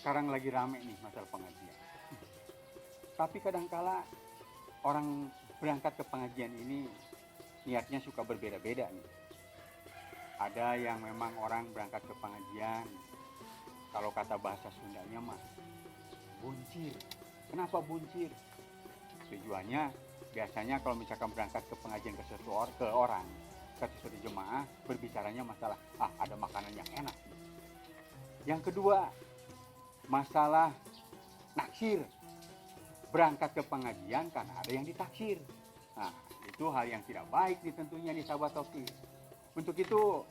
sekarang lagi rame nih masalah pengajian. Tapi kadangkala orang berangkat ke pengajian ini niatnya suka berbeda-beda nih. Ada yang memang orang berangkat ke pengajian, kalau kata bahasa Sundanya mah buncir. Kenapa buncir? Tujuannya biasanya kalau misalkan berangkat ke pengajian ke sesuatu jemaah, berbicaranya masalah ada makanan yang enak. Yang kedua, masalah naksir. Berangkat ke pengajian karena ada yang ditaksir. Nah, itu hal yang tidak baik nih tentunya nih sahabat Toki. Untuk itu,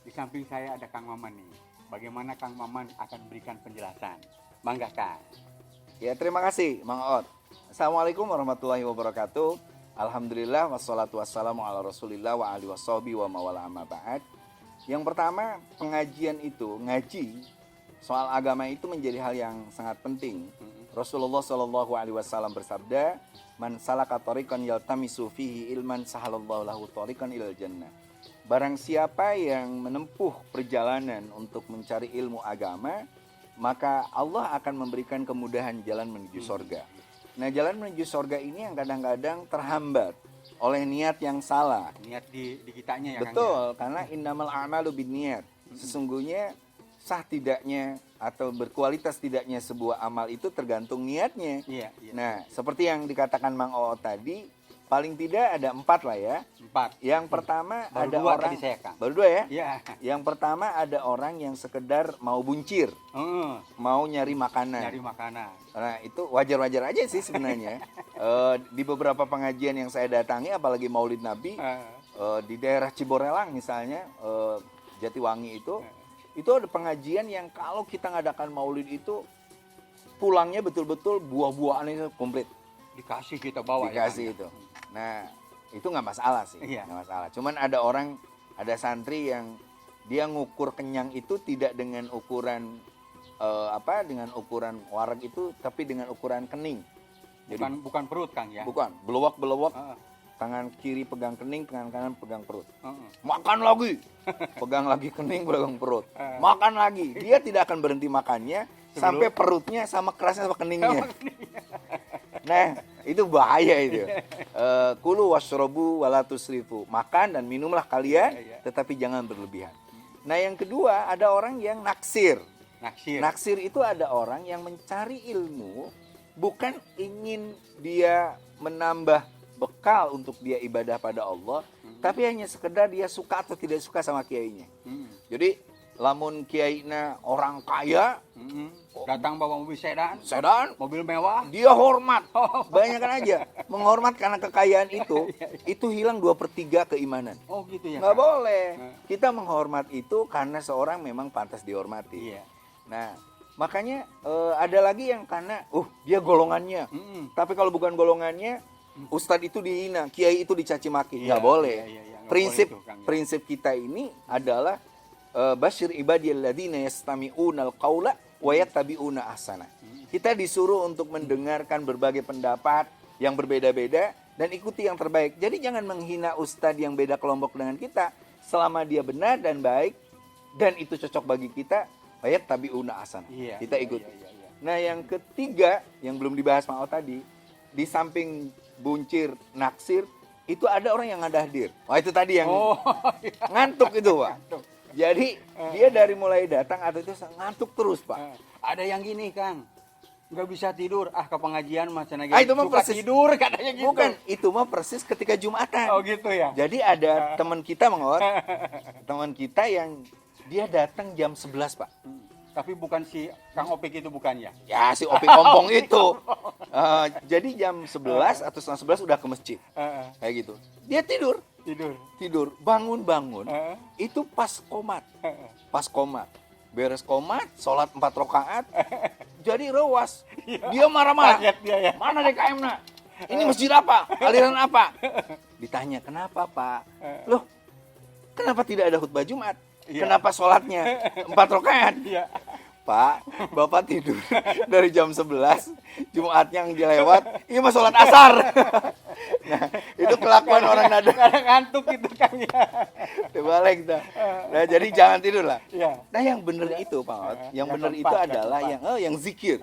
di samping saya ada Kang Maman nih. Bagaimana Kang Maman akan berikan penjelasan? Mangga Kang. Ya, terima kasih Mang Ot. Assalamualaikum warahmatullahi wabarakatuh. Alhamdulillah wassalatu wassalamu ala Rasulillah wa alihi washabihi wa mawala amma ba'd. Yang pertama, pengajian itu, ngaji soal agama itu menjadi hal yang sangat penting. Rasulullah Shallallahu alaihi wasallam bersabda, "Man salaka thariqan yaltamisu fihi ilman sahalallahu lahu thariqan ilal jannah." Barang siapa yang menempuh perjalanan untuk mencari ilmu agama, maka Allah akan memberikan kemudahan jalan menuju surga. Nah, jalan menuju surga ini yang kadang-kadang terhambat oleh niat yang salah. Niat di kitanya ya Kang. Betul, karena innamal a'malu binniyat. Sesungguhnya sah tidaknya atau berkualitas tidaknya sebuah amal itu tergantung niatnya. Iya. Nah, seperti yang dikatakan Mang Oo tadi, paling tidak ada 4 lah ya. 4. Yang pertama Baru ada 2 orang, tadi saya, Kang. baru 2 ya? Iya. Yang pertama ada orang yang sekedar mau buncir, mau nyari makanan. Nyari makanan. Nah, itu wajar-wajar aja sih sebenarnya. Di beberapa pengajian yang saya datangi, apalagi Maulid Nabi, di daerah Ciborelang misalnya, Jatiwangi itu ada pengajian yang kalau kita ngadakan Maulid itu pulangnya betul-betul buah-buahan itu komplit. Dikasih kita bawa Dikasih ya, itu. Nah, itu nggak masalah sih, Iya. nggak masalah. Cuman ada santri yang dia ngukur kenyang itu tidak dengan ukuran dengan ukuran wareg itu, tapi dengan ukuran kening. Jadi Bukan perut Kang ya. bukan belewak, tangan kiri pegang kening, tangan kanan pegang perut. Makan lagi, pegang lagi kening, pegang perut. Makan lagi, dia tidak akan berhenti makannya sampai perutnya sama kerasnya sama keningnya. Nah, itu bahaya itu. Kulu washrobu wala tusrifu. Makan dan minumlah kalian, tetapi jangan berlebihan. Nah, yang kedua ada orang yang naksir. Naksir itu ada orang yang mencari ilmu bukan ingin dia menambah bekal untuk dia ibadah pada Allah, tapi hanya sekedar dia suka atau tidak suka sama kiainya. Jadi lamun kiaina orang kaya, datang bawa mobil sedan, mobil mewah, dia hormat. Banyakan aja menghormat karena kekayaan itu hilang 2/3 keimanan. Oh gitu ya. Nggak boleh. Kita menghormat itu karena seorang memang pantas dihormati. Iya. Nah, makanya ada lagi yang karena dia golongannya. Tapi kalau bukan golongannya, ustadz itu dihina, kiai itu dicaci maki. Nggak boleh. Nggak Prinsip boleh itu, Kang, ya. prinsip kita ini adalah basyir ibadiyalladzina yastami'unal qaula wa yattabi'una ahsana. Kita disuruh untuk mendengarkan berbagai pendapat yang berbeda-beda dan ikuti yang terbaik. Jadi jangan menghina ustadz yang beda kelompok dengan kita. Selama dia benar dan baik dan itu cocok bagi kita, wa yattabi'una ahsana. Kita ikuti. Nah, yang ketiga yang belum dibahas Mang O tadi, di samping buncir, naksir, itu ada orang yang ngadahdir. Wah, itu tadi yang ngantuk itu, Pak. Jadi dia dari mulai datang atau itu ngantuk terus, Pak. Ada yang gini Kang, nggak bisa tidur, ke pengajian macam itu mah suka persis tidur katanya gitu. Bukan, itu mah persis ketika Jumatan. Oh gitu ya. Jadi ada teman kita, Mang O, teman kita yang dia datang jam 11, Pak. Tapi bukan si Kang Opik itu bukan ya? Ya, si Opik Ompong itu. Jadi jam 11 atau setengah 11 udah ke masjid. Kayak gitu. Dia tidur. Bangun. Itu pas komat. Beres komat, sholat 4 rakaat. Jadi rewas. Dia marah-marah. Kaget dia ya. Mana DKM-nya? Ini masjid apa? Aliran apa? Ditanya, kenapa Pak? Loh, kenapa tidak ada khutbah Jumat? Kenapa sholatnya 4 rakaat? Pak, Bapak tidur dari jam 11, Jumat yang dilewat, ini mah sholat asar. Nah, Itu kelakuan orang nada. Kadang ngantuk gitu Kang ya. Terbalik dah. Nah, jadi jangan tidur lah. Ya. Nah, yang benar itu, Pak Ot, yang benar itu keempat, adalah keempat. yang zikir.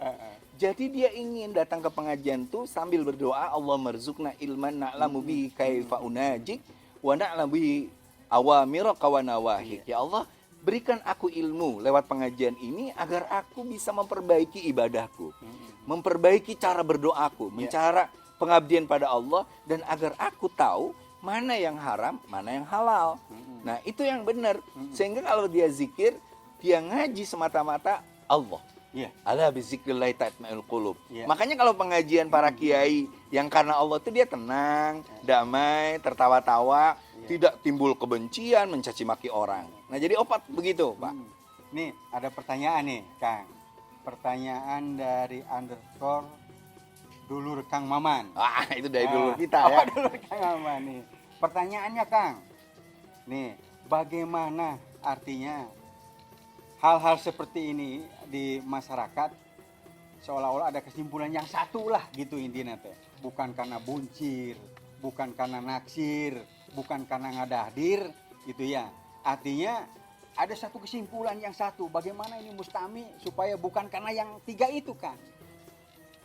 Jadi dia ingin datang ke pengajian tuh sambil berdoa, Allah merzukna ilman na'lamu bihi kaifa unajik wa na'lamu bihi awamiraka wa nawahik. Ya Allah, berikan aku ilmu lewat pengajian ini agar aku bisa memperbaiki ibadahku, memperbaiki cara berdoaku, cara pengabdian pada Allah, dan agar aku tahu mana yang haram, mana yang halal. Nah, itu yang benar. Sehingga kalau dia zikir, dia ngaji semata-mata Allah. Iya. Ala bizikrillah tatma'ul qulub. Iya. Makanya kalau pengajian para kiai yang karena Allah itu dia tenang, damai, tertawa-tawa, tidak timbul kebencian, mencaci maki orang. Nah, jadi opat begitu, Pak. Nih, ada pertanyaan nih, Kang. Pertanyaan dari underscore dulur Kang Maman. Ah, itu dari dulu kita ya. Dulur Kang Maman nih. Pertanyaannya, Kang. Nih, bagaimana artinya hal-hal seperti ini di masyarakat seolah-olah ada kesimpulan yang satu lah gitu intinya teh. Bukan karena buncir, bukan karena naksir, bukan karena ngadahdir gitu ya. Artinya ada satu kesimpulan yang satu. Bagaimana ini mustami supaya bukan karena yang tiga itu kan?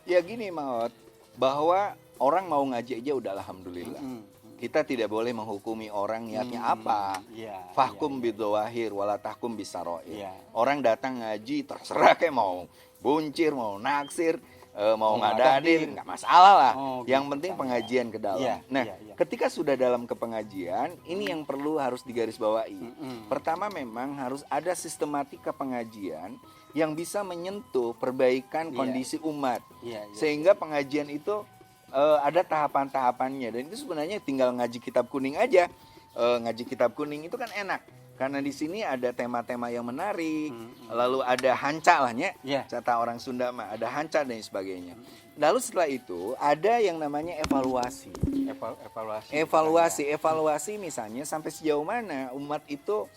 Ya gini, Maot, bahwa orang mau ngaji aja udah alhamdulillah. Kita tidak boleh menghukumi orang niatnya apa. Fahkum bidawahir wala tahkum bisaroir. Orang datang ngaji terserah kayak mau buncir, mau naksir, mau ngadadir, nggak masalah lah. Yang penting pengajian ke dalam. Ketika sudah dalam kepengajian, ini yang perlu harus digarisbawahi. Pertama, memang harus ada sistematika pengajian yang bisa menyentuh perbaikan kondisi umat. Sehingga pengajian itu ada tahapan-tahapannya, dan itu sebenarnya tinggal ngaji kitab kuning aja. Ngaji kitab kuning itu kan enak karena di sini ada tema-tema yang menarik, lalu ada hanca lahnya, kata orang Sunda mah ada hanca dan sebagainya. Lalu setelah itu ada yang namanya evaluasi. Evaluasi misalnya sampai sejauh mana umat itu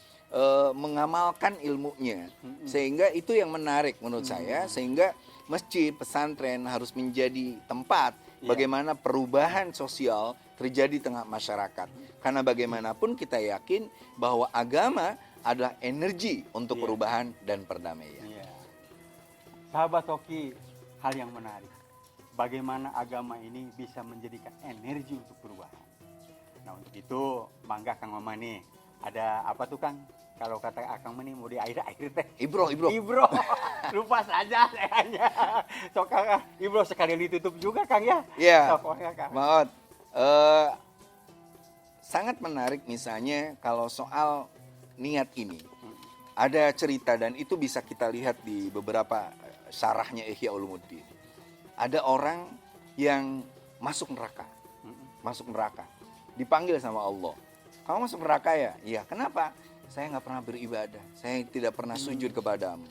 mengamalkan ilmunya, sehingga itu yang menarik menurut saya, sehingga masjid, pesantren harus menjadi tempat bagaimana perubahan sosial terjadi di tengah masyarakat. Karena bagaimanapun kita yakin bahwa agama adalah energi untuk perubahan dan perdamaian. Sahabat Toki, hal yang menarik. Bagaimana agama ini bisa menjadikan energi untuk perubahan. Nah, untuk itu bangga Kang Mama nih. Ada apa tuh Kang? Kalau kata Akang nih mau di air teh. Ibro. Lupa saja sayanya. So Kang, Ibro sekali ditutup juga Kang ya. Iya. Kang. Maot. Sangat menarik misalnya kalau soal niat ini. Ada cerita dan itu bisa kita lihat di beberapa syarahnya Ihya Ulumuddin. Ada orang yang masuk neraka. Dipanggil sama Allah. Kamu masuk neraka ya? Iya. Kenapa? Saya nggak pernah beribadah, saya tidak pernah sujud kepadamu.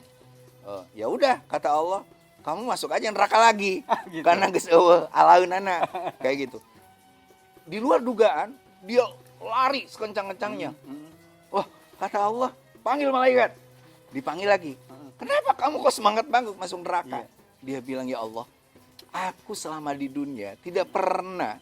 Ya udah, kata Allah, kamu masuk aja neraka lagi, gitu. Karena geus alaun anak kayak gitu. Di luar dugaan, dia lari sekencang-kencangnya. Wah, kata Allah, panggil malaikat, dipanggil lagi. Kenapa kamu kok semangat banget masuk neraka? Dia bilang, ya Allah, aku selama di dunia tidak pernah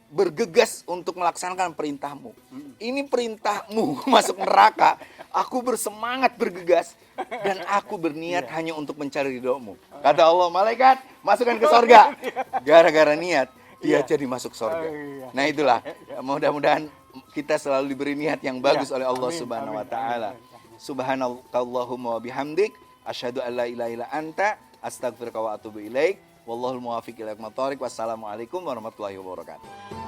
bergegas untuk melaksanakan perintahmu. Ini perintahmu masuk neraka. Aku bersemangat bergegas dan aku berniat hanya untuk mencari ridhomu. Kata Allah, malaikat masukkan ke sorga. Gara-gara niat dia jadi masuk sorga. Nah itulah, mudah-mudahan kita selalu diberi niat yang bagus oleh Allah Subhanahu Wa Taala. Subhanallahumma wa bihamdik, asyhadu an la ilaha illa anta, astaghfiruka wa atubu ilaik. Wallahul muwaffiq ila aqwamit thoriq. Wassalamualaikum warahmatullahi wabarakatuh.